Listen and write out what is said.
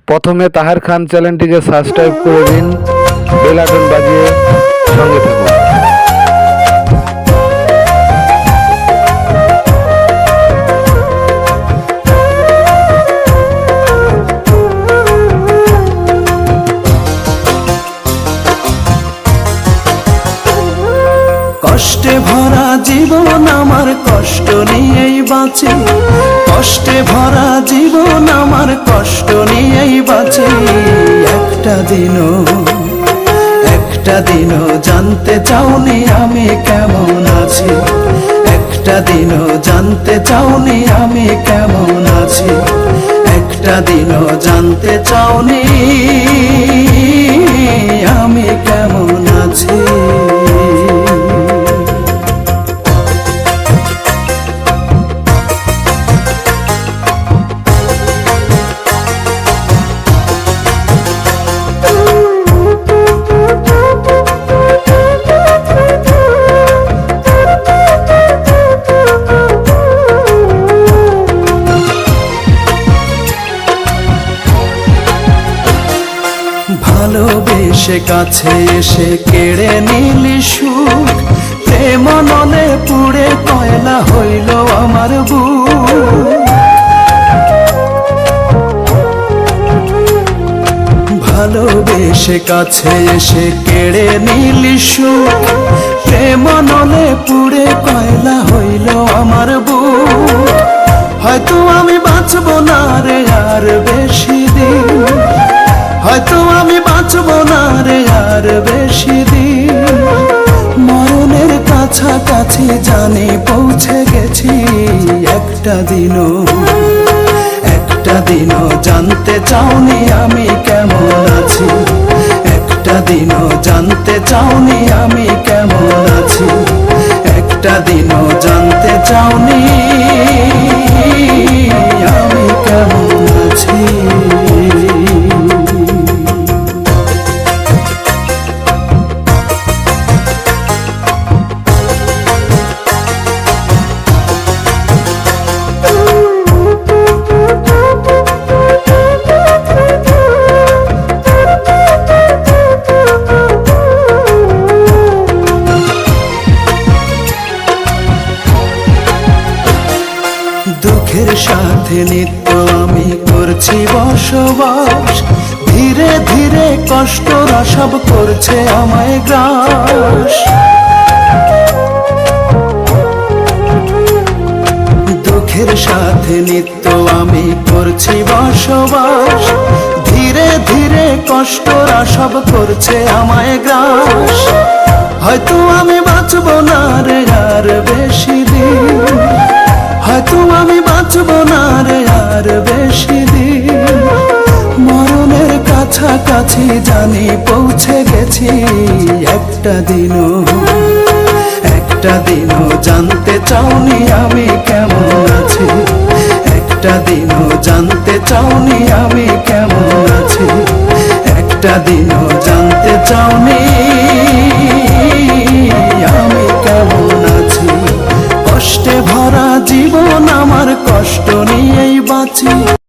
প্রথমে তাহের খান চ্যানেলটিকে সাবস্ক্রাইব করে দিন, বেল আইকন বাজিয়ে সঙ্গে থাকুন। কষ্টে ভরা জীবন আমার, কষ্ট নিয়েই বাঁচি। কষ্টে ভরা জীবন আমার, কষ্ট নিয়েই বাঁচি। একটা দিনও জানতে চাওনি আমি কেমন আছি। একটা দিনও জানতে চাওনি আমি কেমন আছি। একটা দিনও জানতে চাওনি আমি কেমন আছি। ভালোবেসে কাছে এসে কেড়ে নিলি সুখ, প্রেম নলে পুড়ে কয়লা হইল আমার বুক। ভালোবেসে কাছে এসে কেড়ে নিলি সুখ, প্রেম নলে পুড়ে কয়লা হইল আমার বুক। হয়তো আমি বাঁচব না রে আর বেশি দিন, হয়তো আমি বাঁচব না রে আর বেশি দিন। মরণের কাছাকাছি জানি পৌঁছে গেছি। একটা দিনও জানতে চাওনি আমি কেমন আছি। একটা দিনও জানতে চাওনি আমি কেমন আছি। একটা দিনও জানতে চাওনি আমি কেমন আছি। দুঃখের সাথে নিত্য আমি করছি বসবাস। ধীরে ধীরে কষ্টরা সব করছে আমায় গ্রাস। দুঃখের সাথে নিত্য আমি করছি বসবাস। ধীরে ধীরে কষ্টরা সব করছে আমায় গ্রাস। হয়তো আমি বাঁচব না রে আর বেশি দিন, হয়তো আমি বাঁচব না রে আর বেশি দিন। মরণের কাছাকাছি জানি পৌঁছে গেছি। একটা দিনও জানতে চাওনি আমি কেমন আছি। একটা দিনও জানতে চাওনি আমি কেমন আছি। একটা দিনও জানতে চাওনি আমি কেমন আছি। কষ্টে ভরা জীবন আমার, কষ্ট নিয়েই বাঁচি।